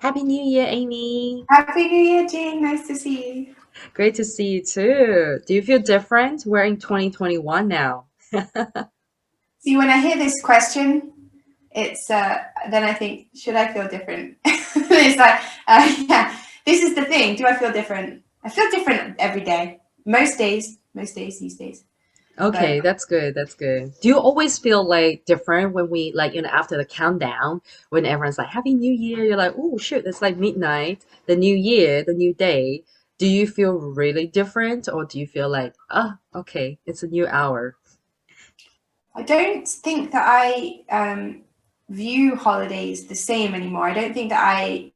Happy New Year, Amy. Happy New Year, Jing. Nice to see you. Great to see you too. Do you feel different? We're in 2021 now. See, when I hear this question, it's then I think, should I feel different? It's like, yeah, this is the thing. Do I feel different? I feel different every day. Most days these days. But Okay, that's good. That's good. Do you always feel like different when we after the countdown when everyone's like Happy New Year, you're like, oh shoot, it's like midnight, the new year, the new day. Do you feel really different or do you feel like, okay, it's a new hour? I don't think that I view holidays the same anymore. I don't think that I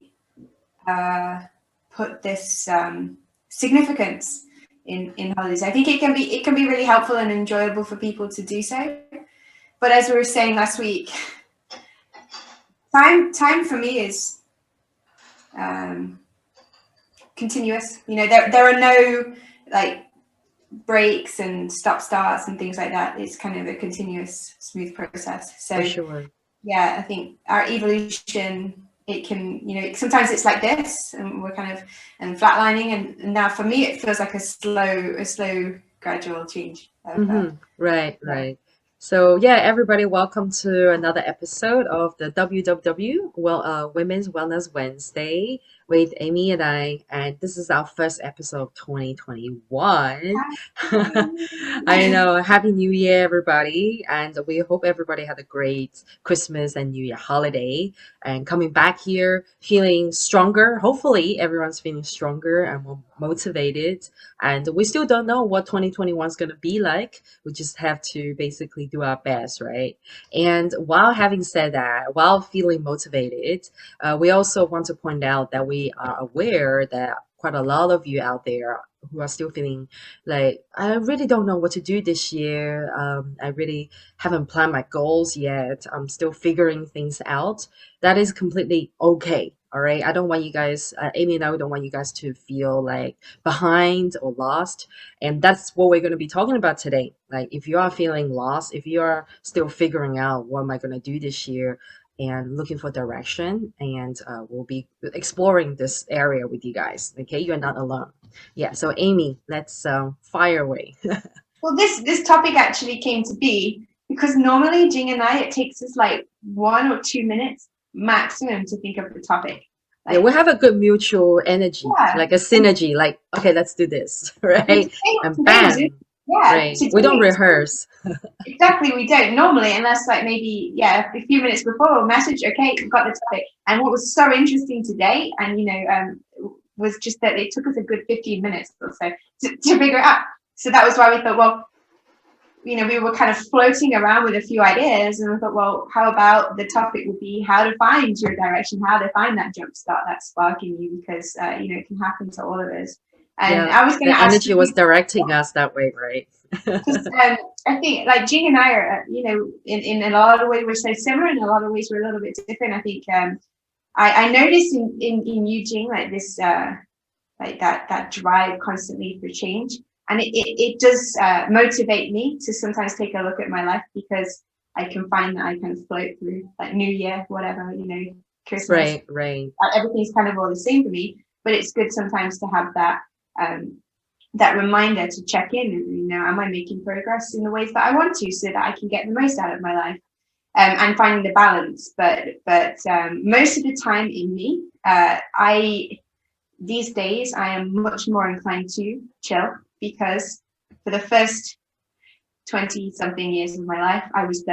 uh, put this significance in holidays. I think it can be really helpful and enjoyable for people to do so. But as we were saying last week, time for me is um, continuous. There are no like breaks and stop starts and things like that. It's kind of a continuous, smooth process. For So sure. yeah, I think our evolution, it can, sometimes it's like this and we're kind of and flatlining, and now for me it feels like a slow gradual change of Right, yeah. right. So yeah, everybody, welcome to another episode of the WWW, Women's Wellness Wednesday with Amy and I, and this is our first episode of 2021. I know, Happy New Year, everybody, and we hope everybody had a great Christmas and New Year holiday. And coming back here, feeling stronger. Hopefully, everyone's feeling stronger and more motivated. And we still don't know what 2021 is going to be like. We just have to basically do our best, right? And while having said that, while feeling motivated, we also want to point out that we are aware that quite a lot of you out there who are still feeling like, I really don't know what to do this year. I really haven't planned my goals yet. I'm still figuring things out. That is completely okay. All right. I don't want you guys, Amy and I don't want you guys to feel like behind or lost. And that's what we're going to be talking about today. Like, if you are feeling lost, if you are still figuring out what am I going to do this year and looking for direction, and we'll be exploring this area with you guys. Okay. You're not alone. Yeah. So, Amy, let's fire away. Well, this topic actually came to be because normally Jing and I, it takes us like 1 or 2 minutes maximum to think of the topic. Yeah, Like, we have a good mutual energy, yeah. like a synergy, like, okay, let's do this, And right? today, And today was it. bam, Yeah, right? We don't today rehearse. exactly, we don't normally, unless like maybe, yeah, a few minutes before we'll message, okay, we've got the topic. And what was so interesting today, and was just that it took us a good 15 minutes or so to figure it out. So that was why we thought, well, we were kind of floating around with a few ideas, and we thought, well, how about the topic would be how to find your direction, how to find that jump start, that spark in you, because it can happen to all of us. And Yeah, I was going the to ask energy was you, directing us that way, right? because I think like Jing and I are, in a lot of ways we're so similar, in a lot of ways we're a little bit different. I think I noticed in you, Jing, like this, like that drive constantly for change, and it does motivate me to sometimes take a look at my life, because I can find that I kind of float through like New Year, whatever, Christmas, Right, right. everything's kind of all the same for me. But it's good sometimes to have um, that reminder to check in, and am I making progress in the ways that I want to, so that I can get the most out of my life, and finding the balance. But most of the time in me, I these days I am much more inclined to chill, because for the first 20 something years of my life I was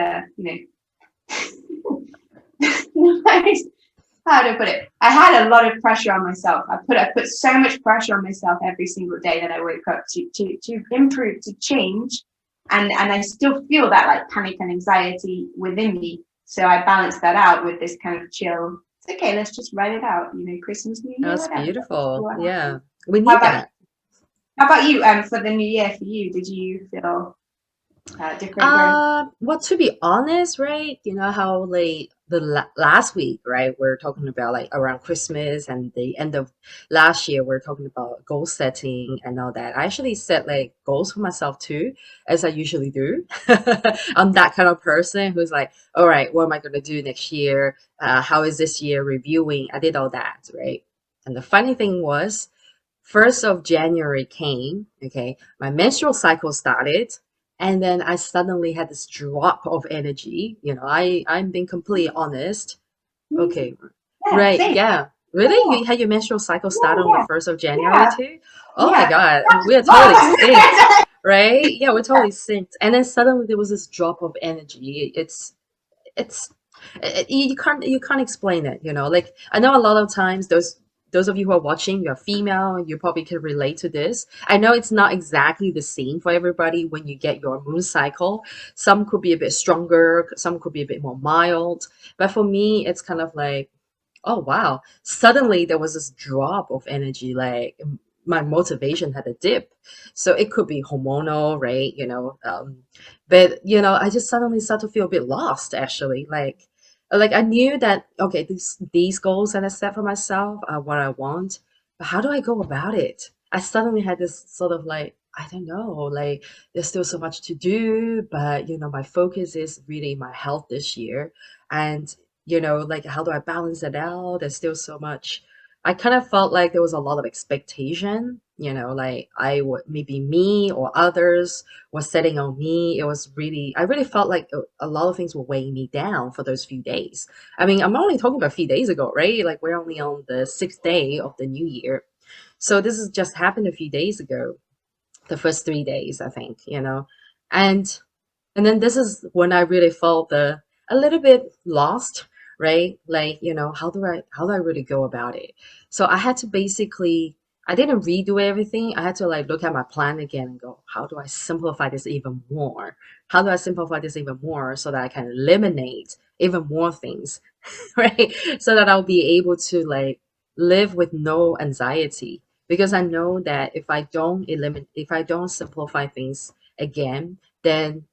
how to put it, I had a lot of pressure on myself. I put so much pressure on myself every single day that I wake up to improve, to change, and I still feel that like panic and anxiety within me. So I balance that out with this kind of chill. It's okay, let's just write it out. Christmas, New Year, That's whatever. Let's see beautiful. what Yeah, happens. we How need about that. how about you? For the New Year for you, did you feel? different growth? Well, to be honest, right? You know how like the la last week, right? We're talking about like around Christmas and the end of last year, we're talking about goal setting and all that. I actually set like goals for myself too, as I usually do. I'm that kind of person who's like, all right, what am I going to do next year? How is this year reviewing? I did all that, right? And the funny thing was, 1st of January came, okay, my menstrual cycle started, and then I suddenly had this drop of energy. You know, I'm being completely honest. Mm, Okay, yeah, right, same. yeah. Yeah, Really? You had your menstrual cycle start on the yeah, 1st of January yeah, too? Oh my yeah, God, yeah. we're totally synced, right? Yeah, we're totally synced. And then suddenly there was this drop of energy. It's you can't explain it, you know. Like I know a lot of times those of you who are watching, you're female, you probably can relate to this. I know it's not exactly the same for everybody when you get your moon cycle. Some could be a bit stronger, some could be a bit more mild, but for me it's kind of like, oh wow, suddenly there was this drop of energy, like my motivation had a dip. So it could be hormonal, right? But I just suddenly start to feel a bit lost actually. Like I knew that okay, these goals that I set for myself are what I want, but how do I go about it? I suddenly had this sort of like, I don't know, like there's still so much to do, but my focus is really my health this year. And like how do I balance it out? There's still so much. I kind of felt like there was a lot of expectation, like I would maybe me or others was setting on me. I really felt like a lot of things were weighing me down for those few days. I mean, I'm only talking about a few days ago, right? Like we're only on the 6th day of the new year. So this has just happened a few days ago, the first 3 days, I think, and and then this is when I really felt a little bit lost, right? Like, how do I really go about it? So I had to basically, I didn't redo everything. I had to like look at my plan again and go, how do I simplify this even more? How do I simplify this even more so that I can eliminate even more things, right? So that I'll be able to like live with no anxiety. Because I know that if I don't simplify things again, then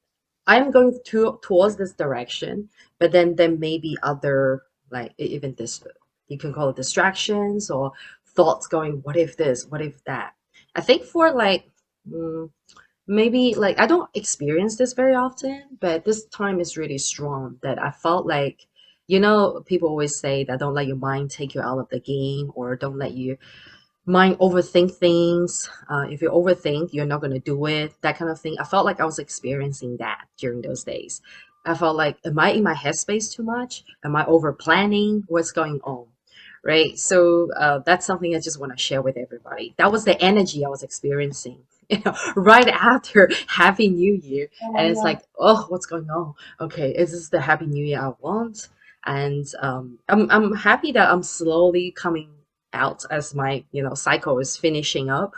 I'm going towards this direction, but then there may be other like even this, you can call it distractions or thoughts going, what if this, what if that? I think for like mm, maybe like I don't experience this very often, but this time is really strong that I felt like, people always say that don't let your mind take you out of the game or don't let you mind overthink things. If you overthink, you're not going to do it, that kind of thing. I felt like I was experiencing that during those days. I felt like, am I in my headspace too much? Am I over planning? What's going on? Right. So that's something I just want to share with everybody. That was the energy I was experiencing, right after Happy New Year. And it's Yeah, like, oh, what's going on? Okay, is this the Happy New Year I want? And I'm happy that I'm slowly coming out as my cycle is finishing up.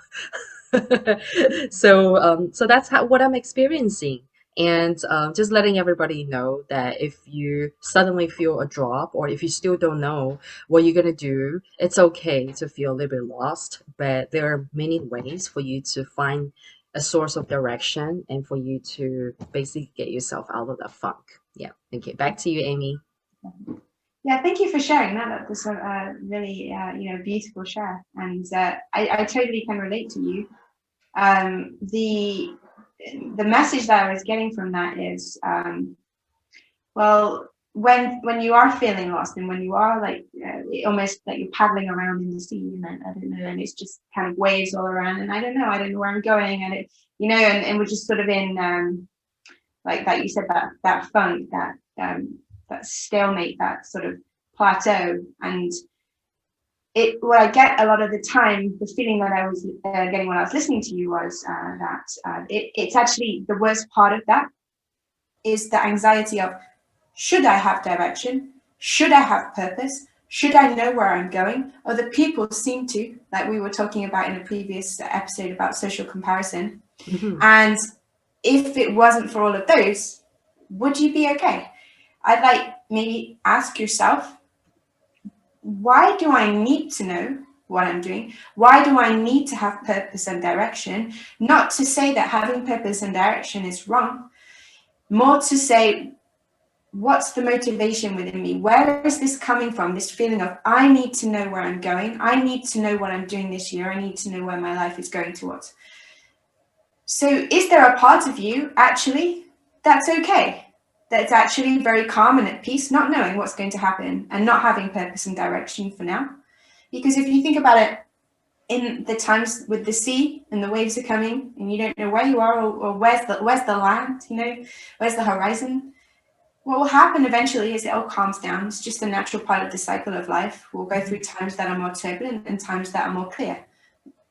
So that's what I'm experiencing. And just letting everybody know that if you suddenly feel a drop or if you still don't know what you're gonna do, it's okay to feel a little bit lost, but there are many ways for you to find a source of direction and for you to basically get yourself out of the funk. Yeah. Okay, back to you, Amy. yeah. Thank you for sharing that. That was a really, beautiful share, and I totally can relate to you. The message that I was getting from that is, well, when you are feeling lost and when you are like almost like you're paddling around in the sea, and I don't know, and it's just kind of waves all around, and I don't know where I'm going, and and we're just sort of in like that you said, that funk, that stalemate, that sort of plateau. And it what I get a lot of the time, the feeling that I was getting when I was listening to you was that it's actually the worst part of that is the anxiety of, should I have direction? Should I have purpose? Should I know where I'm going? Other people seem to, like we were talking about in a previous episode about social comparison. Mhm. And if it wasn't for all of those, would you be okay? I'd like maybe ask yourself, why do I need to know what I'm doing? Why do I need to have purpose and direction? Not to say that having purpose and direction is wrong, more to say, what's the motivation within me? Where is this coming from? This feeling of, I need to know where I'm going. I need to know what I'm doing this year. I need to know where my life is going towards. So is there a part of you actually that's okay? That's actually very calm and at peace, not knowing what's going to happen and not having purpose and direction for now? Because if you think about it, in the times with the sea and the waves are coming and you don't know where you are, or where's the land, where's the horizon, what will happen eventually is it all calms down. It's just a natural part of the cycle of life. We'll go through times that are more turbulent and times that are more clear.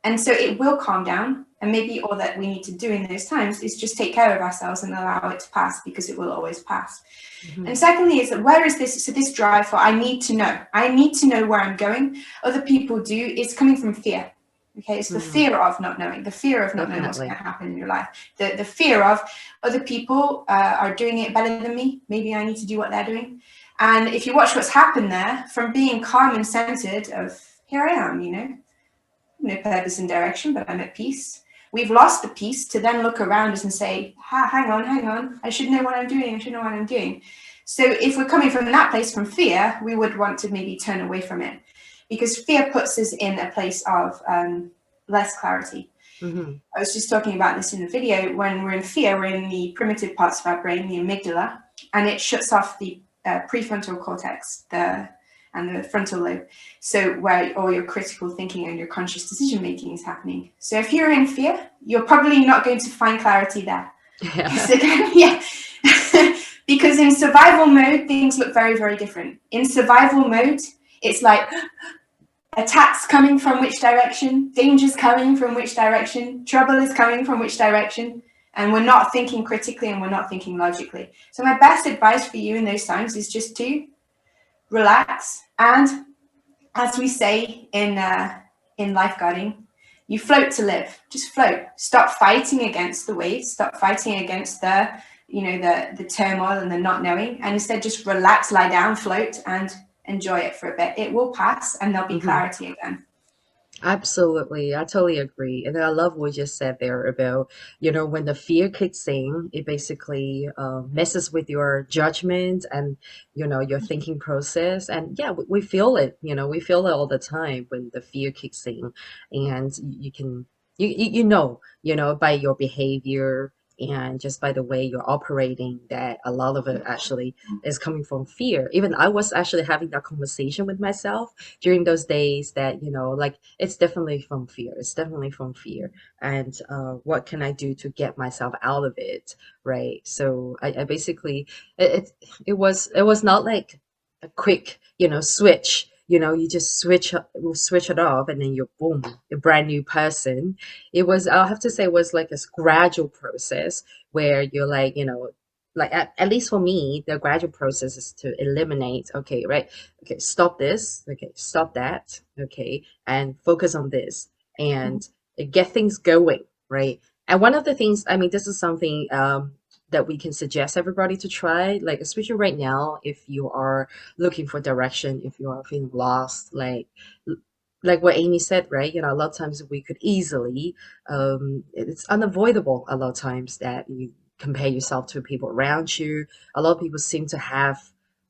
And so it will calm down. And maybe all that we need to do in those times is just take care of ourselves and allow it to pass, because it will always pass. Hmm. And secondly, is that where is this? So this drive for, I need to know. I need to know where I'm going. Other people do. It's coming from fear. Okay, it's the Hmm. fear of not knowing, the fear of not knowing what's going Definitely. to happen in your life, the fear of other people are doing it better than me. Maybe I need to do what they're doing. And if you watch what's happened there, from being calm and centered of, here I am, no purpose and direction, but I'm at peace. We've lost the peace to then look around us and say, hang on, I should know what I'm doing. I should know what I'm doing. So if we're coming from that place, from fear, we would want to maybe turn away from it, because fear puts us in a place of less clarity. Hmm. I was just talking about this in the video. When we're in fear, we're in the primitive parts of our brain, the amygdala, and it shuts off the prefrontal cortex, and the frontal lobe. So where all your critical thinking and your conscious decision making is happening. So if you're in fear, you're probably not going to find clarity there. Yeah. Because again, yeah. Because in survival mode, things look very, very different. In survival mode, it's like attacks coming from which direction, dangers coming from which direction, trouble is coming from which direction, and we're not thinking critically and we're not thinking logically. So my best advice for you in those times is just to relax, and as we say in lifeguarding, you float to live. Just float. Stop fighting against the waves. Stop fighting against the turmoil and the not knowing, and instead just relax, lie down, float, and enjoy it for a bit. It will pass, and there'll be Hmm. clarity again. Absolutely. I totally agree. And I love what you just said there about, when the fear kicks in, it basically messes with your judgment and, your thinking process. And yeah, we feel it, we feel it all the time when the fear kicks in. And you can, by your behavior and just by the way you're operating, that a lot of it actually is coming from fear. Even I was actually having that conversation with myself during those days that, like it's definitely from fear. It's definitely from fear. And what can I do to get myself out of it? Right. So I basically it was not like a quick, switch. You just switch it off and then you're boom, a brand new person. It was, I'll have to say, it was like a gradual process where you're like, like at least for me, the gradual process is to eliminate, okay, right? Okay, stop this. Okay, stop that. Okay, and focus on this and get things going, right? And one of the things, I mean, this is something that we can suggest everybody to try, like especially right now, if you are looking for direction, if you are feeling lost, like what Amy said, right? A lot of times we could easily, it's unavoidable a lot of times that you compare yourself to people around you. A lot of people seem to have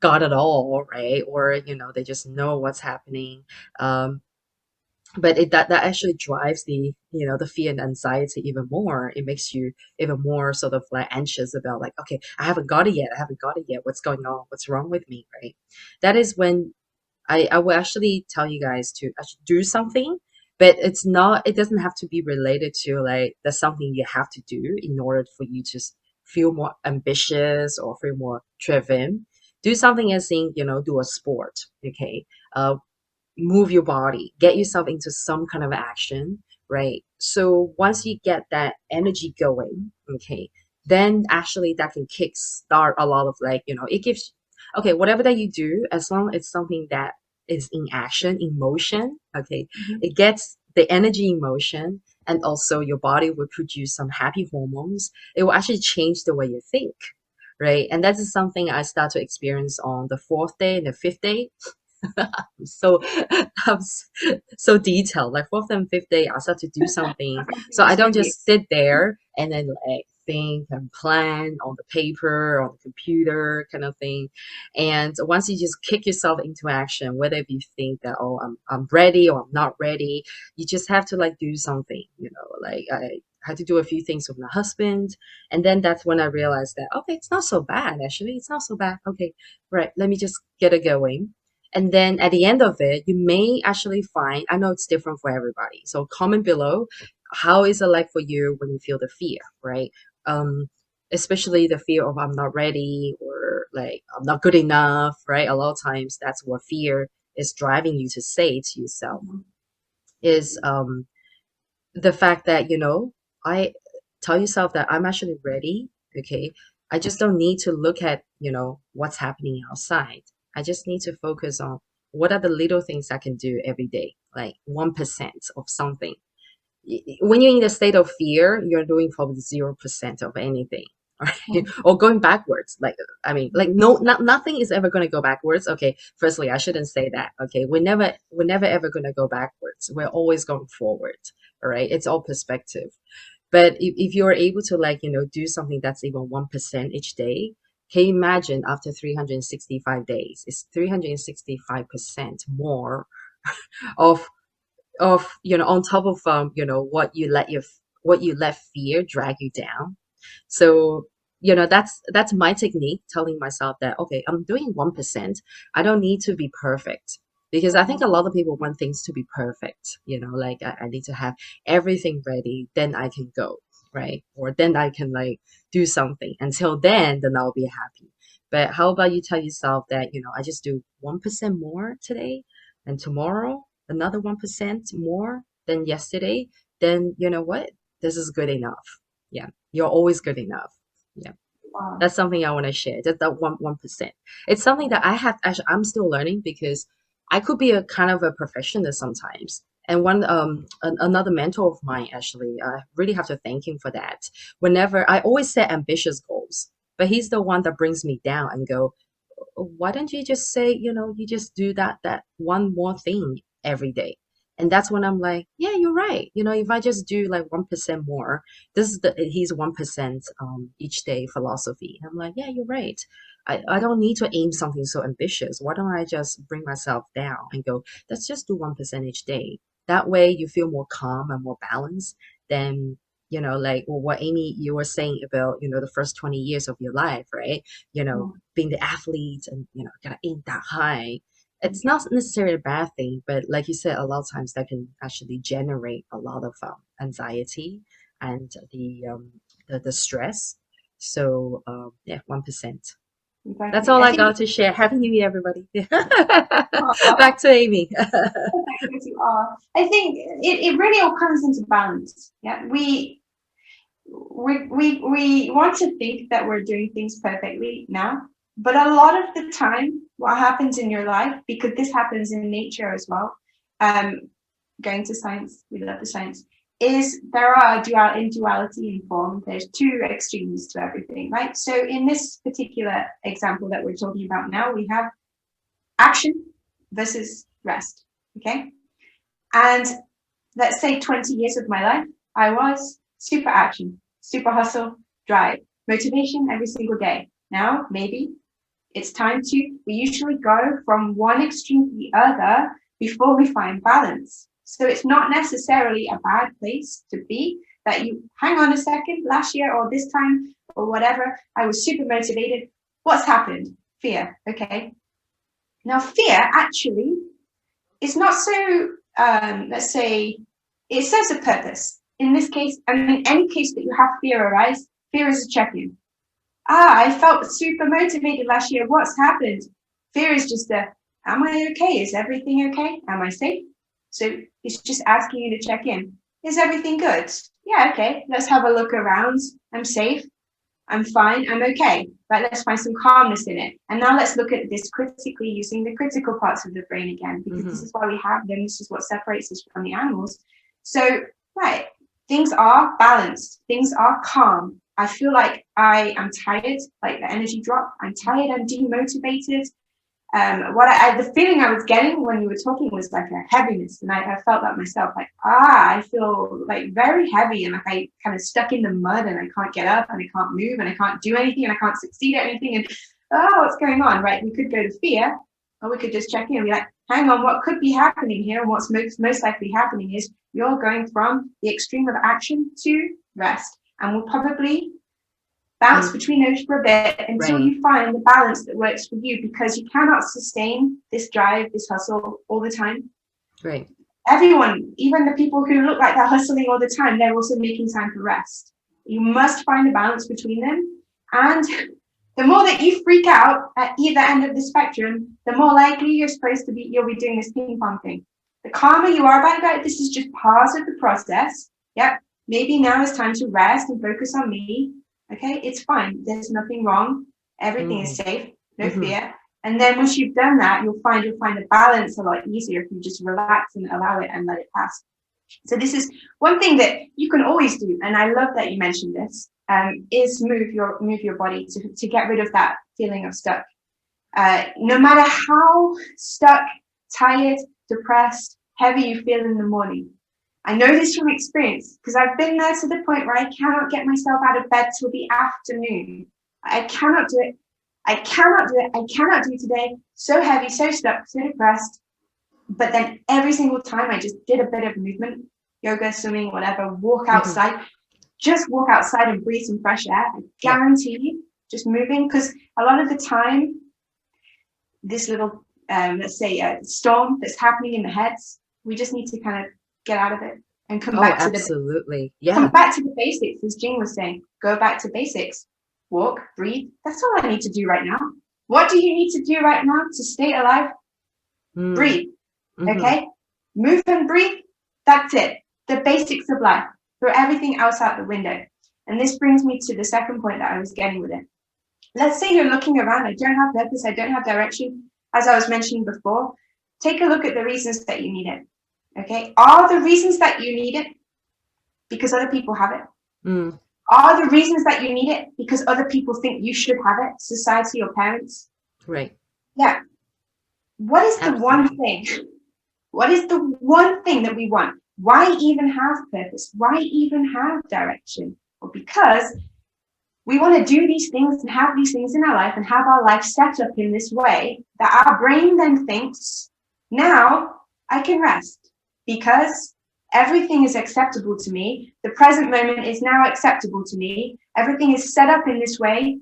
got it all, right? Or, they just know what's happening. Um, but that actually drives the fear and anxiety even more. It makes you even more sort of like anxious about like, okay, I haven't got it yet. I haven't got it yet. What's going on? What's wrong with me, right? That is when I will actually tell you guys to actually do something, but it doesn't have to be related to like that's something you have to do in order for you to feel more ambitious or feel more driven. Do something as in, do a sport, okay? Move your body, get yourself into some kind of action, right? So once you get that energy going, okay, then actually that can kick start a lot of like, it gives, okay, whatever that you do, as long as it's something that is in action, in motion, okay, Mhm. it gets the energy in motion, and also your body will produce some happy hormones. It will actually change the way you think, right? And that is something I start to experience on the fourth day and the fifth day. So I'm so detailed. Like fourth and fifth day, I start to do something. So I don't With you. just sit there and then like think and plan on the paper, on the computer kind of thing. And once you just kick yourself into action, whether if you think that, oh, I'm ready or I'm not ready, you just have to like do something, like I had to do a few things with my husband. And then that's when I realized that, okay, it's not so bad, actually. It's not so bad. Okay, right, let me just get it going. And then at the end of it, you may actually find, I know it's different for everybody. So comment below, how is it like for you when you feel the fear, right? Um, Especially the fear of I'm not ready or like I'm not good enough, right? A lot of times that's what fear is driving you to say to yourself is the fact that, I tell yourself that I'm actually ready, okay? I just don't need to look at, what's happening outside. I just need to focus on what are the little things I can do every day, like 1% of something. When you're in a state of fear, you're doing probably 0% of anything. Right? Or going backwards. Like, I mean, like no, nothing is ever going to go backwards. Okay, firstly, I shouldn't say that. Okay, we're never ever going to go backwards. We're always going forward. All right, it's all perspective. But if you're able to like, do something that's even 1% each day, can you imagine after 365 days, it's 365% more of on top of what you let fear drag you down. So that's my technique, telling myself that okay, I'm doing 1%. I don't need to be perfect, because I think a lot of people want things to be perfect, like I need to have everything ready, then I can go, right? Or then I can like do something. Until then I'll be happy. But how about you tell yourself that I just do 1% more today, and tomorrow another 1% more than yesterday, then you know what? This is good enough. Yeah, you're always good enough. Yeah, Wow. that's something I want to share. Just that 1%. It's something that I have actually. I'm still learning because I could be a kind of a perfectionist sometimes. And another mentor of mine actually, I really have to thank him for that. Whenever I always set ambitious goals, but he's the one that brings me down and go, why don't you just say, you just do that one more thing every day? And that's when I'm like, yeah, you're right. If I just do like 1% more, this is the he's 1% each day philosophy. I'm like, yeah, you're right. I don't need to aim something so ambitious. Why don't I just bring myself down and go, let's just do 1% each day. That way you feel more calm and more balanced than, like what Amy, you were saying about, the first 20 years of your life, right? Being the athlete and gotta aim that high. It's not necessarily a bad thing, but like you said, a lot of times that can actually generate a lot of anxiety and the stress. So yeah, 1%. That's Exactly. all I I think got to share. Happy New Year, everybody. uh, Back to Amy. as you are. I think it really all comes into balance. Yeah, we want to think that we're doing things perfectly now, but a lot of the time, what happens in your life, because this happens in nature as well, um, going to science, we love the science, is there are in duality in form. There's two extremes to everything, right? So in this particular example that we're talking about now, we have action versus rest. Okay, and let's say 20 years of my life, I was super action, super hustle, drive, motivation every single day. Now, maybe it's time we usually go from one extreme to the other before we find balance. So it's not necessarily a bad place to be that you hang on a second, last year or this time or whatever, I was super motivated. What's happened? Fear. Okay. Now, fear actually is not so, let's say, it serves a purpose. In this case, and in any case that you have fear arise, fear is a check-in. I felt super motivated last year. What's happened? Fear is just am I okay? Is everything okay? Am I safe? So it's just asking you to check in. Is everything good? Yeah, okay. Let's have a look around. I'm safe. I'm fine. I'm okay. Right. Let's find some calmness in it. And now let's look at this critically, using the critical parts of the brain again, because this Hmm. is why we have them. This is what separates us from the animals. So, right, things are balanced. Things are calm. I feel like I am tired, like the energy drop. I'm tired. I'm demotivated. The feeling I was getting when you were talking was like a heaviness, and I felt that myself. Like, I feel like very heavy, and like I kind of stuck in the mud, and I can't get up, and I can't move, and I can't do anything, and I can't succeed at anything, and what's going on, right? We could go to fear, or we could just check in and be like, hang on, what could be happening here? And what's most likely happening is you're going from the extreme of action to rest, and we'll probably bounce between those for a bit until you find the balance that works for you, because you cannot sustain this drive, this hustle all the time. Right. Everyone, even the people who look like they're hustling all the time, they're also making time for rest. You must find a balance between them. And the more that you freak out at either end of the spectrum, the more likely you'll be doing this ping pong thing. The calmer you are about it, this is just part of the process. Yep. Maybe now it's time to rest and focus on me. Okay, it's fine. There's nothing wrong. Everything is safe. No fear. And then once you've done that, you'll find the balance a lot easier if you just relax and allow it and let it pass. So this is one thing that you can always do, and I love that you mentioned this, is move your body to get rid of that feeling of stuck. No matter how stuck, tired, depressed, heavy you feel in the morning. I know this from experience, because I've been there to the point where I cannot get myself out of bed till the afternoon. I cannot do it. I cannot do it. I cannot do it today. So heavy, so stuck, so depressed. But then every single time I just did a bit of movement, yoga, swimming, whatever, walk outside, just walk outside and breathe some fresh air. I guarantee you, just moving, because a lot of the time, this little, let's say, storm that's happening in the heads, we just need to kind of get out of it and come back to come back to the basics, as Jing was saying. Go back to basics. Walk, breathe. That's all I need to do right now. What do you need to do right now to stay alive? Breathe. Okay? Move and breathe. That's it. The basics of life. Throw everything else out the window. And this brings me to the second point that I was getting with it. Let's say you're looking around. I don't have purpose. I don't have direction. As I was mentioning before, take a look at the reasons that you need it. Okay, are the reasons that you need it because other people have it? Are the reasons that you need it because other people think you should have it, society or parents? Right. Yeah. What is the one thing? What is the one thing that we want? Why even have purpose? Why even have direction? Well, because we want to do these things and have these things in our life and have our life set up in this way that our brain then thinks, now I can rest. Because everything is acceptable to me. The present moment is now acceptable to me. Everything is set up in this way.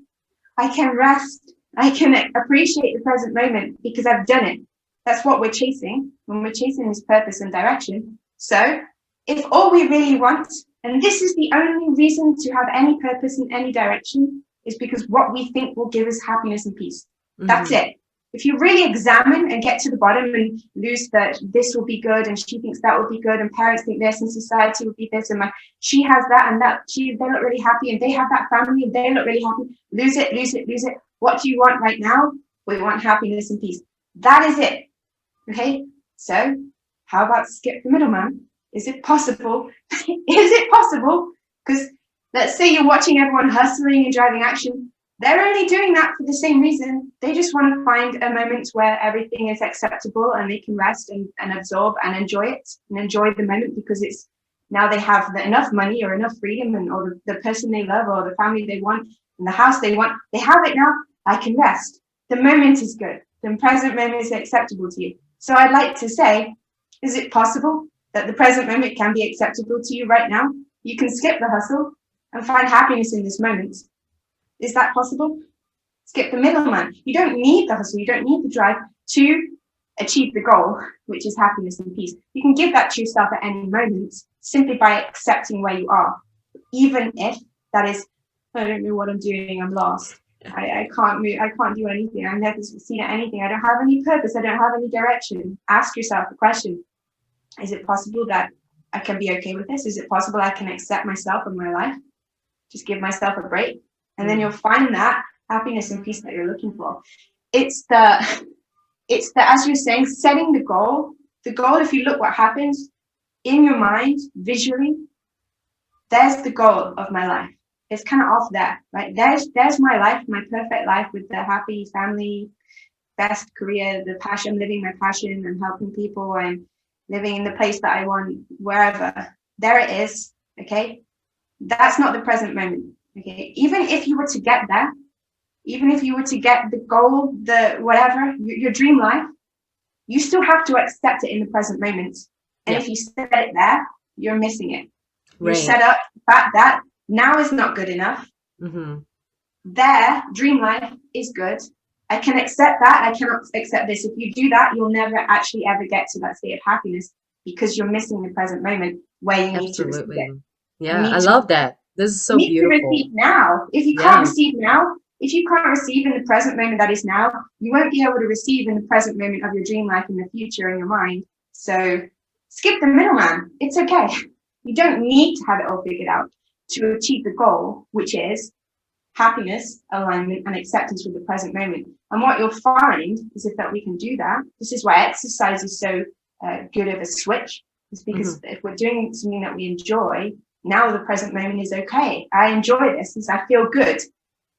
I can rest. I can appreciate the present moment because I've done it. That's what we're chasing when we're chasing this purpose and direction. So if all we really want, and this is the only reason to have any purpose in any direction, is because what we think will give us happiness and peace. That's it. If you really examine and get to the bottom and lose that this will be good and she thinks that will be good and parents think this and society will be this and she has that and that they look really happy and they have that family and they look really happy. Lose it. What do you want right now? We want happiness and peace. That is it. Okay. So how about skip the middleman? Is it possible? Is it possible? Because let's say you're watching everyone hustling and driving action. They're only doing that for the same reason. They just want to find a moment where everything is acceptable and they can rest and absorb and enjoy it and enjoy the moment because it's now they have enough money or enough freedom and or the person they love or the family they want and the house they want. They have it now. I can rest. The moment is good. The present moment is acceptable to you. So I'd like to say, is it possible that the present moment can be acceptable to you right now? You can skip the hustle and find happiness in this moment. Is that possible? Skip the middleman. You don't need the hustle. You don't need the drive to achieve the goal, which is happiness and peace. You can give that to yourself at any moment simply by accepting where you are, even if that is, I don't know what I'm doing. I'm lost. I can't move. I can't do anything. I've never succeed at anything. I don't have any purpose. I don't have any direction. Ask yourself the question, is it possible that I can be okay with this? Is it possible I can accept myself and my life? Just give myself a break. And then you'll find that happiness and peace that you're looking for. It's the, as you're saying, setting the goal. The goal, if you look what happens in your mind, visually, there's the goal of my life. It's kind of off there, right? There's my life, my perfect life with the happy family, best career, the passion, I'm living my passion, I'm helping people, I'm living in the place that I want, wherever. There it is. Okay. That's not the present moment. Okay. Even if you were to get there, even if you were to get the goal, the whatever, your dream life, you still have to accept it in the present moment. And Yeah. if you set it there, you're missing it. You're Right. set up that now is not good enough. Mm-hmm. Their dream life is good. I can accept that. I cannot accept this. If you do that, you'll never actually ever get to that state of happiness because you're missing the present moment where you need to receive it. Absolutely. You Yeah, I need to love that. This is so need to receive beautiful. now. If you can't Yeah, receive now, if you can't receive in the present moment that is now, you won't be able to receive in the present moment of your dream life in the future in your mind. So skip the middleman. It's okay. You don't need to have it all figured out to achieve the goal, which is happiness, alignment, and acceptance with the present moment. And what you'll find is if that we can do that, this is why exercise is so good of a switch. It's hmm because if we're doing something that we enjoy, now the present moment is okay. I enjoy this, I feel good.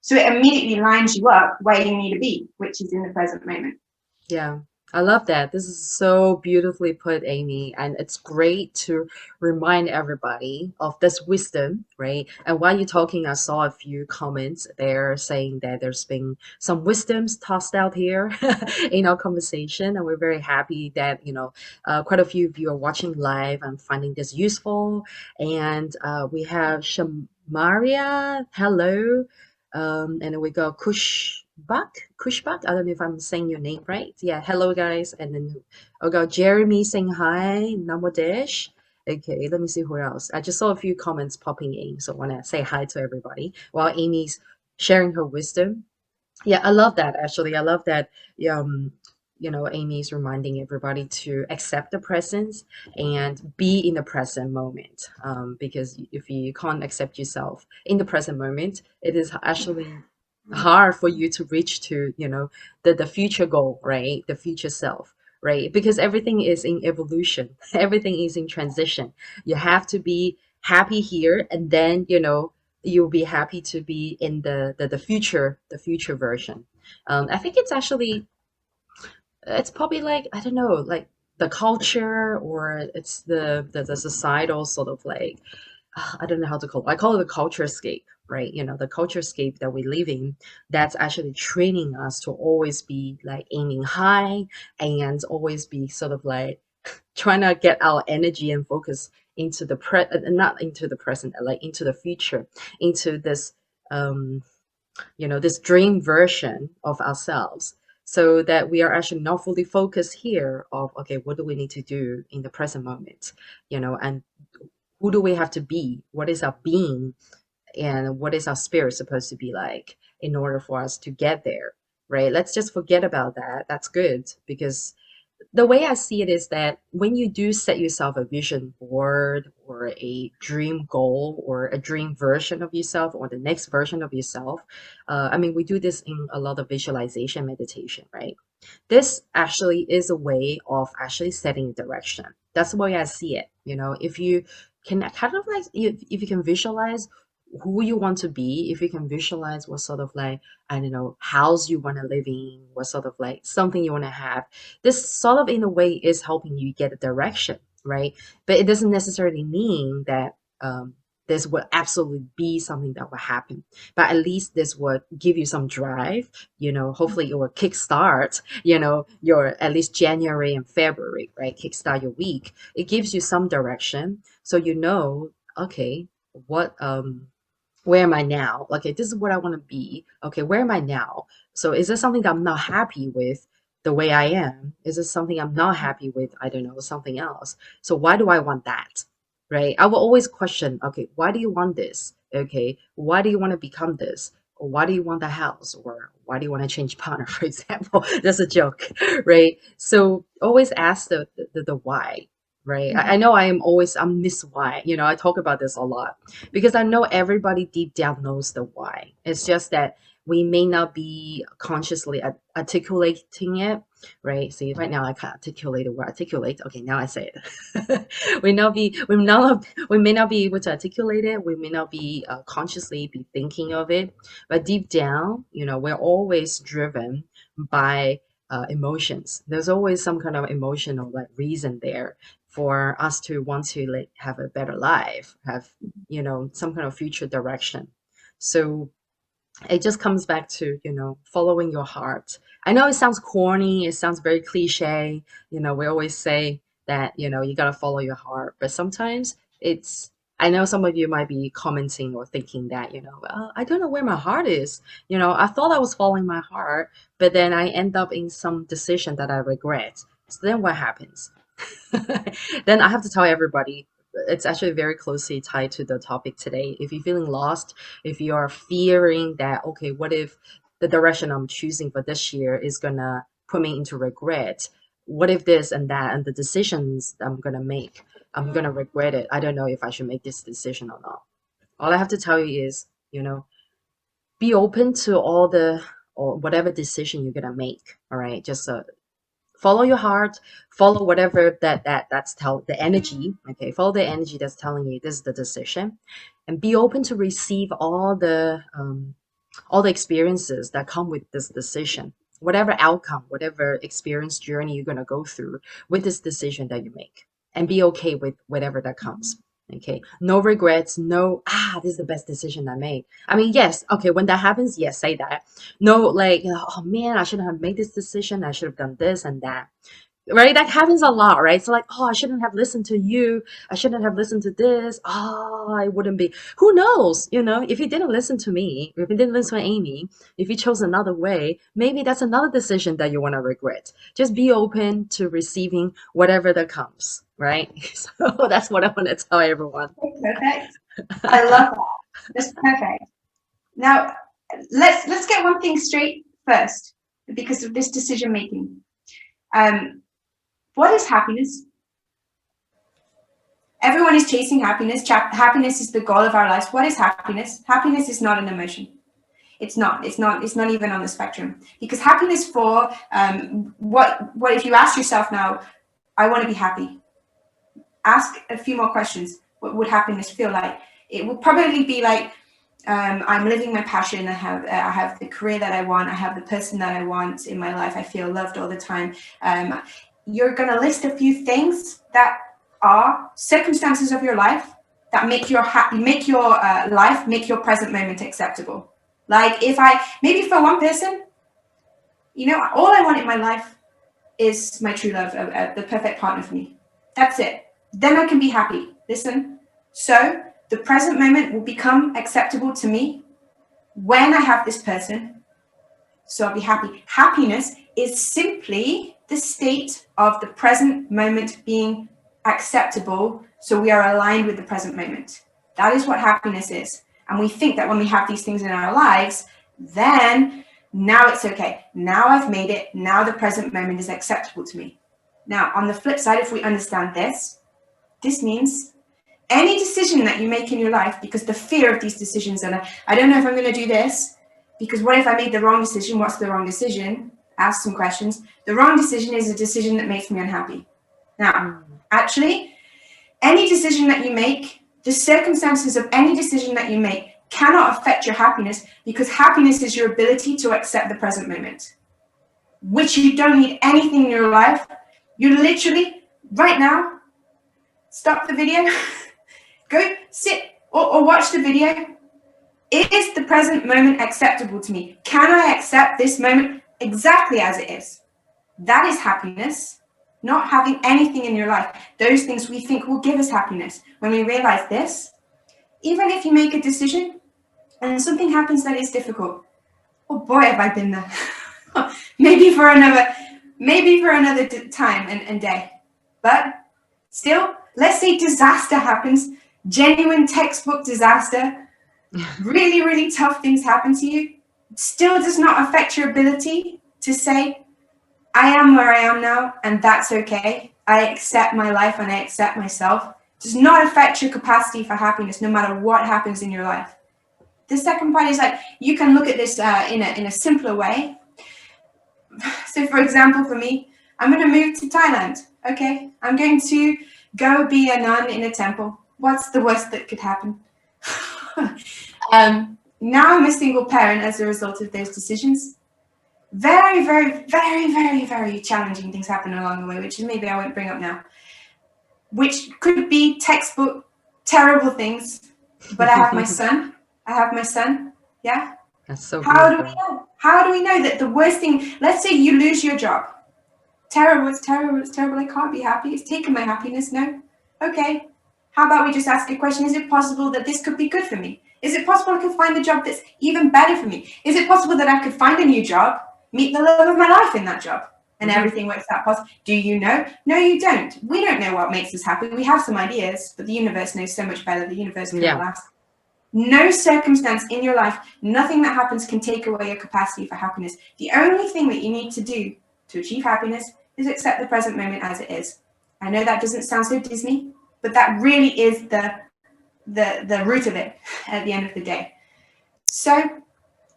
So it immediately lines you up where you need to be, which is in the present moment. yeah. I love that. This is so beautifully put, Amy. And it's great to remind everybody of this wisdom, right? And while you're talking, I saw a few comments there saying that there's been some wisdoms tossed out here in our conversation. And we're very happy that, quite a few of you are watching live and finding this useful. And we have Shamaria. Hello. And then we got Kushbak. I don't know if I'm saying your name right. Yeah, hello guys. And then I got Jeremy saying hi, Namodesh. Okay, let me see who else. I just saw a few comments popping in, so I want to say hi to everybody while Amy's sharing her wisdom. Yeah, I love that actually. I love that um Amy's reminding everybody to accept the presence and be in the present moment. Because if you can't accept yourself in the present moment, it is actually hard for you to reach to, the future goal, right? The future self, right? Because everything is in evolution, everything is in transition. You have to be happy here and then, you'll be happy to be in the future version. I think it's probably like, I don't know, like the culture, or it's the societal sort of like, I don't know how to call it. I call it the culture escape, right? The culture escape that we live in, that's actually training us to always be like aiming high and always be sort of like trying to get our energy and focus into not into the present, like into the future, into um this dream version of ourselves, so that we are actually not fully focused here of, okay, what do we need to do in the present moment, and who do we have to be, what is our being, and what is our spirit supposed to be like in order for us to get there, right? Let's just forget about that. That's good, because the way I see it is that when you do set yourself a vision board or a dream goal or a dream version of yourself or the next version of yourself, I mean, we do this in a lot of visualization meditation, right? This actually is a way of actually setting direction. That's the way I see it. If you can kind of like, if you can visualize who you want to be, if you can visualize what sort of like, I don't know, house you want to live in, what sort of like something you want to have, this sort of in a way is helping you get a direction, right? But it doesn't necessarily mean that this will absolutely be something that will happen. But at least this would give you some drive, hopefully it will kickstart, your at least January and February, right? Kickstart your week. It gives you some direction. So okay, what where am I now? Okay, this is what I want to be. Okay, where am I now? So is this something that I'm not happy with the way I am? Is this something I'm not happy with? I don't know, something else. So why do I want that? Right? I will always question, okay, why do you want this? Okay, why do you want to become this? Or why do you want the house? Or why do you want to change partner, for example? That's a joke, right? So always ask the why, right? I know I'm Miss Why. I talk about this a lot because I know everybody deep down knows the why. It's just that we may not be consciously articulating it, right? See, right now I can't articulate the word articulate. Okay, now I say it. We may not be able to articulate it. We may not be consciously be thinking of it, but deep down, we're always driven by emotions. There's always some kind of emotional like reason there for us to want to like have a better life, have some kind of future direction. So it just comes back to following your heart. I know it sounds corny, it sounds very cliche. We always say that you got to follow your heart, but sometimes it's I know some of you might be commenting or thinking that I don't know where my heart is. I thought I was following my heart, but then I end up in some decision that I regret. So then what happens? Then I have to tell everybody it's actually very closely tied to the topic today. If you're feeling lost, if you are fearing that, okay, what if the direction I'm choosing for this year is gonna put me into regret? What if this and that and the decisions I'm gonna make, I'm gonna regret it. I don't know if I should make this decision or not. All I have to tell you is, be open to all the or whatever decision you're gonna make. All right, just follow your heart, follow whatever that's tell the energy. Okay, follow the energy that's telling you this is the decision, and be open to receive all the experiences that come with this decision, whatever outcome, whatever experience journey you're going to go through with this decision that you make, and be okay with whatever that comes. Okay, no regrets, no this is the best decision I made. I mean, yes, okay, when that happens, yes, say that. No, like, oh man, I shouldn't have made this decision, I should have done this and that. Right, that happens a lot, right? So like, oh, I shouldn't have listened to you, I shouldn't have listened to this, oh, I wouldn't be, who knows, if you didn't listen to me, if you didn't listen to Amy, if you chose another way, maybe that's another decision that you want to regret. Just be open to receiving whatever that comes, right? So that's what I want to tell everyone. Perfect. I love that. That's perfect. Now, let's get one thing straight first, because of this decision making. What is happiness? Everyone is chasing happiness. Happiness is the goal of our lives. What is happiness? Happiness is not an emotion. It's not even on the spectrum, because happiness for what if you ask yourself now, I want to be happy. Ask a few more questions. What would happiness feel like? It would probably be like, I'm living my passion. I have the career that I want. I have the person that I want in my life. I feel loved all the time. You're going to list a few things that are circumstances of your life that make your life, make your present moment acceptable. Like maybe for one person, all I want in my life is my true love, the perfect partner for me. That's it. Then I can be happy. Listen. So the present moment will become acceptable to me when I have this person. So I'll be happy. Happiness is simply the state of the present moment being acceptable. So we are aligned with the present moment. That is what happiness is. And we think that when we have these things in our lives, then now it's okay. Now I've made it. Now the present moment is acceptable to me. Now, on the flip side, if we understand this means any decision that you make in your life, because the fear of these decisions, and I don't know if I'm going to do this, because what if I made the wrong decision? What's the wrong decision? Ask some questions. The wrong decision is a decision that makes me unhappy. Now, actually, any decision that you make, the circumstances of any decision that you make cannot affect your happiness, because happiness is your ability to accept the present moment, which you don't need anything in your life. You literally, right now, stop the video, go sit or watch the video. Is the present moment acceptable to me? Can I accept this moment exactly as it is? That is happiness, not having anything in your life. Those things we think will give us happiness. When we realize this, even if you make a decision and something happens that is difficult, oh boy, have I been there. maybe for another time and day. But still, let's say disaster happens, genuine textbook disaster, really, really tough things happen to you, still does not affect your ability to say, I am where I am now, and that's okay. I accept my life and I accept myself. Does not affect your capacity for happiness, no matter what happens in your life. The second part is like, you can look at this in a simpler way. So for example, for me, I'm going to move to Thailand. Okay, I'm going to go be a nun in a temple. What's the worst that could happen? Now I'm a single parent as a result of those decisions. Very, very, very, very, very challenging things happen along the way, which maybe I won't bring up now, which could be textbook terrible things. But I have my son. I have my son. Yeah. That's so How do we beautiful. know? How do we know that the worst thing, let's say you lose your job. Terrible, it's terrible, it's terrible. I can't be happy. It's taken my happiness. No. Okay. How about we just ask a question? Is it possible that this could be good for me? Is it possible I could find a job that's even better for me? Is it possible that I could find a new job, meet the love of my life in that job, and Hmm. everything works out possible? Do you know? No, you don't. We don't know what makes us happy. We have some ideas, but the universe knows so much better. The universe cannot Yeah. ask. No circumstance in your life, nothing that happens can take away your capacity for happiness. The only thing that you need to do to achieve happiness is accept the present moment as it is. I know that doesn't sound so Disney, but that really is the root of it at the end of the day. So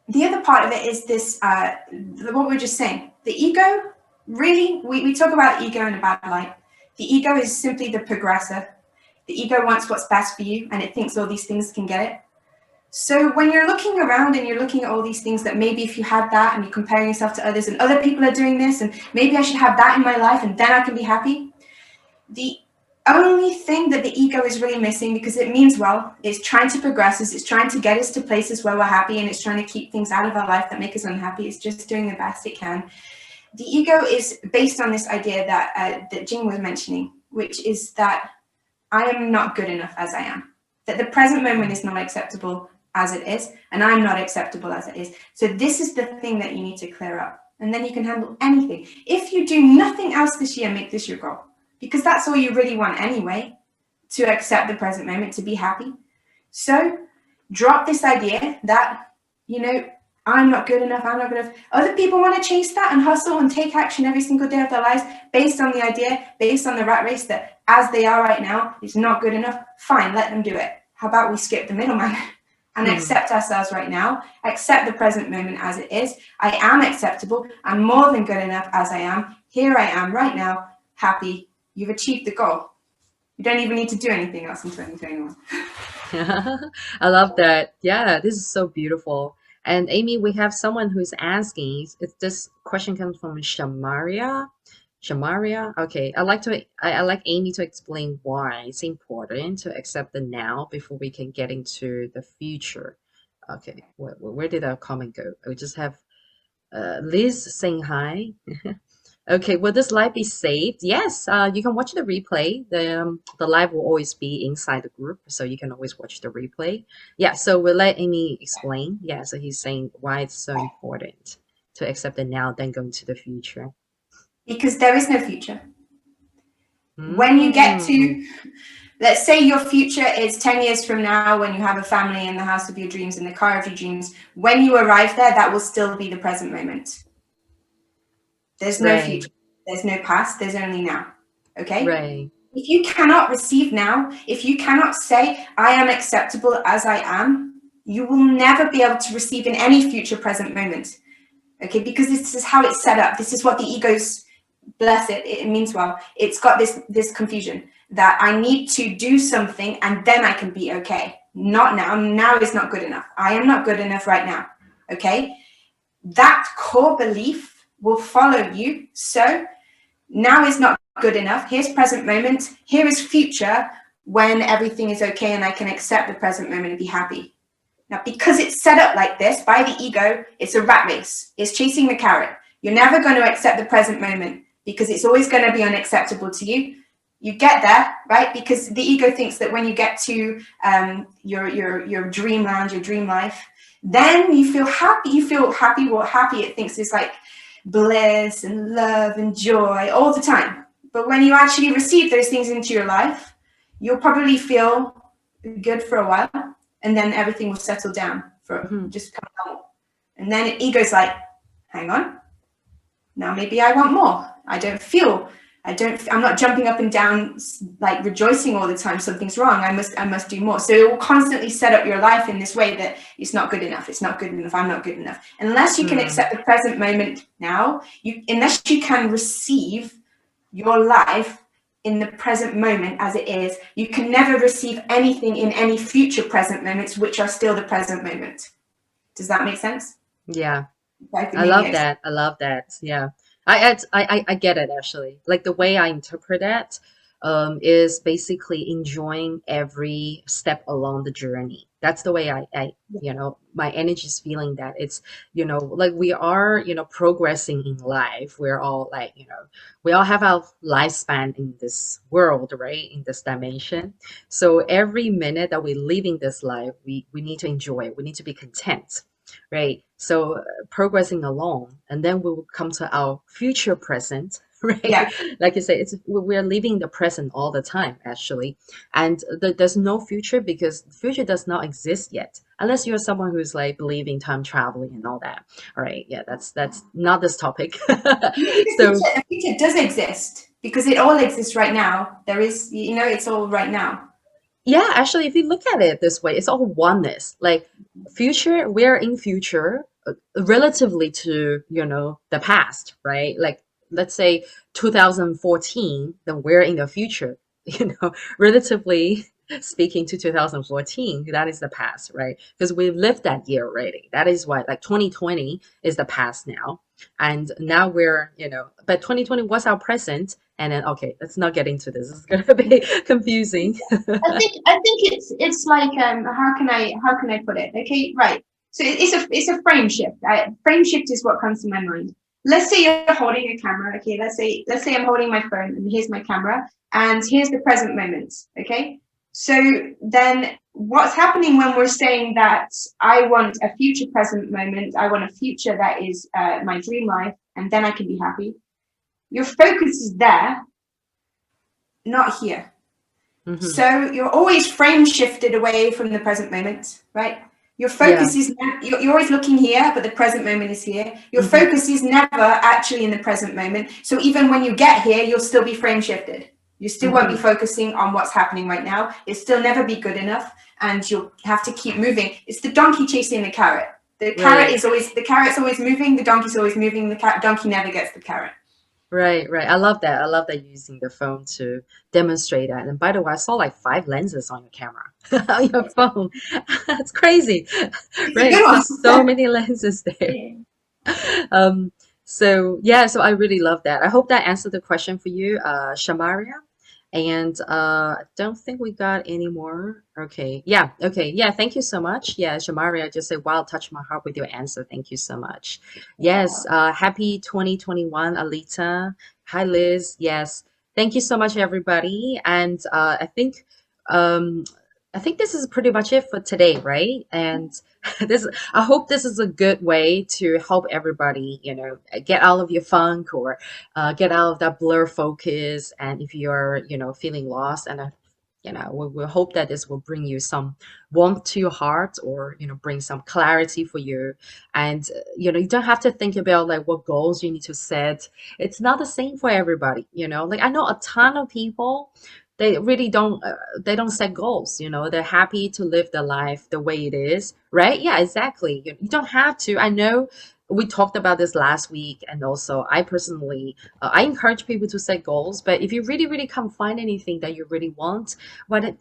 the other part of it is this, what we we're just saying. The ego, really, we talk about ego in a bad light. The ego is simply the progressor. The ego wants what's best for you, and it thinks all these things can get it. So when you're looking around and you're looking at all these things that maybe if you had that and you're comparing yourself to others and other people are doing this and maybe I should have that in my life and then I can be happy. The only thing that the ego is really missing, because it means well, it's trying to progress us, it's trying to get us to places where we're happy, and it's trying to keep things out of our life that make us unhappy. It's just doing the best it can. The ego is based on this idea that Jing was mentioning, which is that I am not good enough as I am, that the present moment is not acceptable as it is, and I'm not acceptable as it is. So this is the thing that you need to clear up, and then you can handle anything. If you do nothing else this year, make this your goal, because that's all you really want anyway, to accept the present moment, to be happy. So drop this idea that, I'm not good enough, I'm not good enough. Other people want to chase that and hustle and take action every single day of their lives based on the idea, based on the rat race that as they are right now is not good enough. Fine, let them do it. How about we skip the middleman and accept ourselves right now, accept the present moment as it is. I am acceptable. I'm more than good enough as I am. Here I am right now, happy. You've achieved the goal. You don't even need to do anything else in 2021. I love that. Yeah, this is so beautiful. And Amy, we have someone who's asking, if this question comes from Shamaria. Shamaria, okay. I like Amy to explain why it's important to accept the now before we can get into the future. Okay, where did our comment go? We just have Liz saying hi. Okay, will this live be saved? Yes, you can watch the replay. The live will always be inside the group, so you can always watch the replay. Yeah, so we'll let Amy explain. Yeah, so he's saying why it's so important to accept the now, then go into the future. Because there is no future. When you get Mm, to, let's say your future is 10 years from now when you have a family in the house of your dreams, in the car of your dreams. When you arrive there, that will still be the present moment. There's no right, future. There's no past. There's only now. Okay? right. If you cannot receive now, if you cannot say, I am acceptable as I am, you will never be able to receive in any future present moment. Okay? Because this is how it's set up. This is what the ego's, bless it, it means well. It's got this confusion that I need to do something and then I can be okay. Not now. Now is not good enough. I am not good enough right now. Okay? That core belief will follow you. So now is not good enough. Here's present moment. Here is future when everything is okay and I can accept the present moment and be happy. Now, because it's set up like this by the ego, it's a rat race. It's chasing the carrot. You're never going to accept the present moment because it's always going to be unacceptable to you. You get there, right? Because the ego thinks that when you get to your dreamland, your dream life, then you feel happy. You feel happy. What happy it thinks is like bliss and love and joy all the time. But when you actually receive those things into your life, you'll probably feel good for a while, and then everything will settle down for Mhm. just come normal. And then ego's like, hang on, now maybe I want more. I'm not jumping up and down like rejoicing all the time. Something's wrong. I must do more. So it will constantly set up your life in this way that it's not good enough. It's not good enough. I'm not good enough. Unless you can accept the present moment now, unless you can receive your life in the present moment as it is, you can never receive anything in any future present moments, which are still the present moment. Does that make sense? Yeah. Psychic I love maniacs. that. I love that. Yeah. I get it actually. Like the way I interpret that is basically enjoying every step along the journey. That's the way my energy is feeling that it's, like we are, progressing in life. We're all like, we all have our lifespan in this world, right? In this dimension. So every minute that we live in this life, we need to enjoy it. We need to be content, right? So progressing along, and then we will come to our future present, right? Yeah. Like you say, we're living the present all the time, actually, and there's no future because future does not exist yet, unless you're someone who's like believing time traveling and all that. All right, yeah, that's not this topic. Maybe So the future does exist because it all exists right now. There is, it's all right now. yeah, actually, if you look at it this way, it's all oneness. Like future, we're in future relatively to, the past, right? Like let's say 2014, then we're in the future, relatively speaking to 2014, that is the past, right? Because we've lived that year already. That is why like 2020 is the past now. And now we're, but 2020 was our present. And then, okay, let's not get into this. It's gonna be confusing. I think it's like how can I put it? Okay, right. So it's a frame shift. Frame shift is what comes to my mind. Let's say you're holding a camera. Okay, let's say I'm holding my phone and here's my camera and here's the present moment. Okay, so then what's happening when we're saying that I want a future present moment, I want a future that is my dream life, and then I can be happy. Your focus is there, not here. Hmm. So you're always frame shifted away from the present moment, right? Your Yeah. focus is you're always looking here, but the present moment is here. Your Hmm. focus is never actually in the present moment. So even when you get here, you'll still be frame shifted. You still won't be Hmm. focusing on what's happening right now. It'll still never be good enough, and you'll have to keep moving. It's the donkey chasing the carrot. Right. The carrot's always moving. The donkey's always moving. The donkey never gets the carrot. Right, right. I love that. I love that you're using the phone to demonstrate that. And by the way, I saw like five lenses on your camera, on your phone. That's crazy. It's a Right. good So, so one. many lenses there. Um, so yeah, so I really love that. I hope that answered the question for you, Shamaria. And I don't think we got any more. Okay. Yeah. Okay. Yeah. Thank you so much. Yeah, Shamaria just said, wow, touch my heart with your answer. Thank you so much. Yes. Happy 2021, Alita. Hi, Liz. Yes. Thank you so much, everybody. And um, I think this is pretty much it for today, right? And this I hope this is a good way to help everybody, get out of your funk or get out of that blur focus. And if you're, feeling lost, and we hope that this will bring you some warmth to your heart, or bring some clarity for you. And you don't have to think about like what goals you need to set. It's not the same for everybody. Like I know a ton of people, they really don't set goals. They're happy to live their life the way it is, right? Yeah, exactly. You don't have to. I know we talked about this last week, and also I personally, I encourage people to set goals. But if you really really can't find anything that you really want, why don't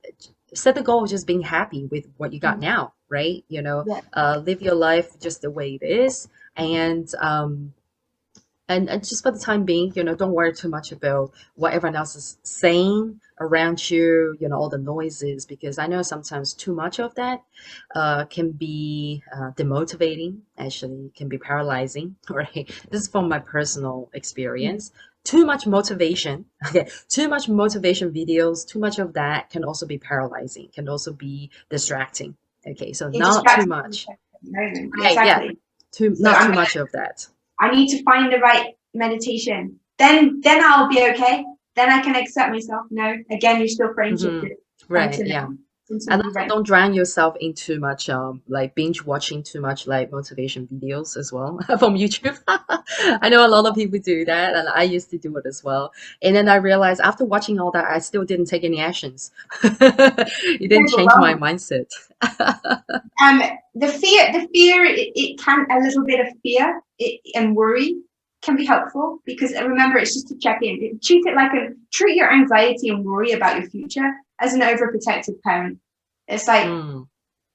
set the goal of just being happy with what you got now, right? Yeah. Live your life just the way it is. And just for the time being, don't worry too much about what everyone else is saying around you, all the noises, because I know sometimes too much of that can be demotivating, actually, can be paralyzing, right? This is from my personal experience. Too much motivation, okay, too much motivation videos, too much of that can also be paralyzing, can also be distracting. Okay, so It not too distracts me much. at the moment. Right, yeah, Exactly. So not too much of that. I need to find the right meditation. Then I'll be okay. Then I can accept myself. No, again, you're still frame Hmm. shifted Right, until yeah. now. Until And you also right. don't drown yourself in too much like binge watching too much like motivation videos as well from YouTube. I know a lot of people do that, and I used to do it as well. And then I realized after watching all that, I still didn't take any actions. It didn't change my Overwhelming. mindset. Um, the fear, it can a little bit of fear and worry can be helpful because remember it's just to check in. Treat your anxiety and worry about your future as an overprotective parent. It's like, Mm,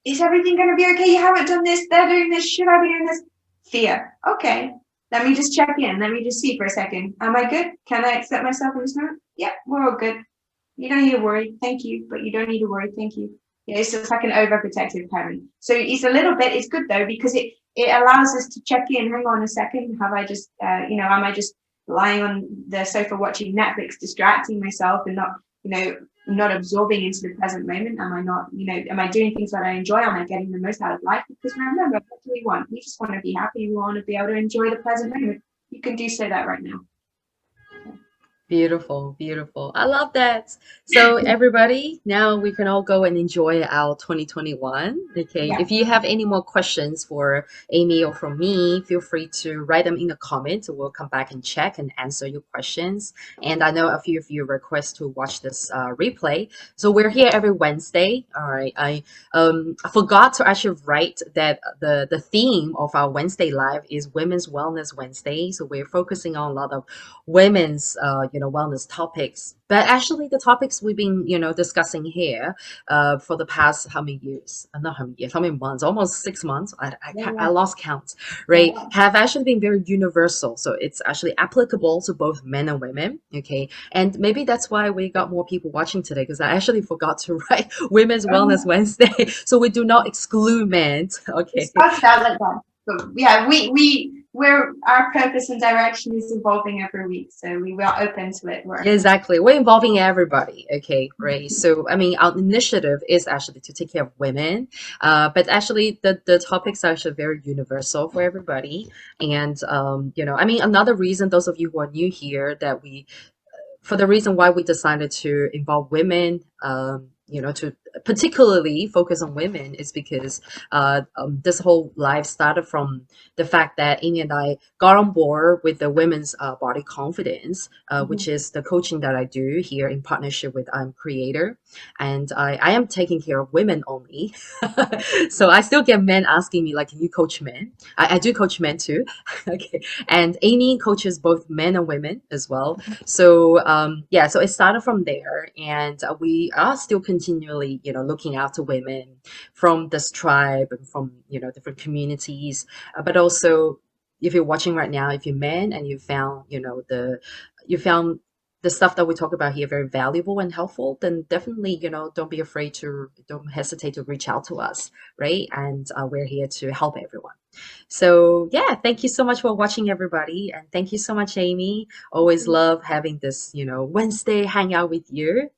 is everything going to be okay? You haven't done this. They're doing this. Should I be doing this? Fear. Okay. Let me just check in. Let me just see for a second. Am I good? Can I accept myself in this moment? Yep, we're all good. You don't need to worry. Thank you. But you don't need to worry. Thank you. Yeah, it's just like an overprotective parent. So it's a little bit, it's good though, because it allows us to check in. Hang on a second. Have I just, am I just lying on the sofa watching Netflix, distracting myself and not, not absorbing into the present moment? Am I not, am I doing things that I enjoy? Am I getting the most out of life? Because remember, what do we want? We just want to be happy. We want to be able to enjoy the present moment. You can do so that right now. Beautiful, beautiful. I love that. So everybody, now we can all go and enjoy our 2021. Okay. Yeah. If you have any more questions for Amy or from me, feel free to write them in the comments. We'll come back and check and answer your questions. And I know a few of you request to watch this replay. So we're here every Wednesday. All right. I forgot to actually write that the theme of our Wednesday live is Women's Wellness Wednesday. So we're focusing on a lot of women's wellness topics, but actually the topics we've been discussing here for the past how many years, not how many years, how many months, almost 6 months, I Yeah. lost count, right, Yeah. have actually been very universal, so it's actually applicable to both men and women. Okay, and maybe that's why we got more people watching today, because I actually forgot to write Women's Wellness Wednesday. So we do not exclude men. It Okay. started out like that, but yeah, we're our purpose and direction is evolving every week, so we are open to it. We're Yeah, open to exactly. We're involving everybody. Okay, right. So, I mean, our initiative is actually to take care of women, but actually, the topics are actually very universal for everybody. And, I mean, another reason, those of you who are new here, that we for the reason why we decided to involve women, to particularly focus on women, is because this whole life started from the fact that Amy and I got on board with the women's body confidence, which it. is the coaching that I do here in partnership with Creator. And I am taking care of women only. So I still get men asking me, like, can you coach men? I do coach men too. Okay. And Amy coaches both men and women as well. So yeah, so it started from there, and we are still continually, looking after women from this tribe and from different communities. But also, if you're watching right now, if you're men and you found the stuff that we talk about here very valuable and helpful, then definitely, don't hesitate to reach out to us, right? And we're here to help everyone. So yeah, thank you so much for watching, everybody, and thank you so much, Amy. Always love having this, Wednesday hangout with you.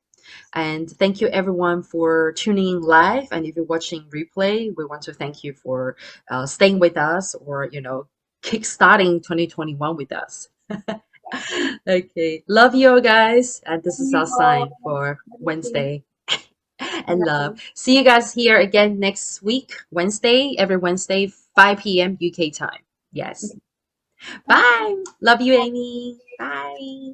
And thank you everyone for tuning in live. And if you're watching replay, we want to thank you for staying with us, or kickstarting 2021 with us. Okay, love you all, guys, and this is our sign for Wednesday. And love. See you guys here again next week, Wednesday, every Wednesday, 5 p.m. UK time. Yes. Bye. Love you, Amy. Bye.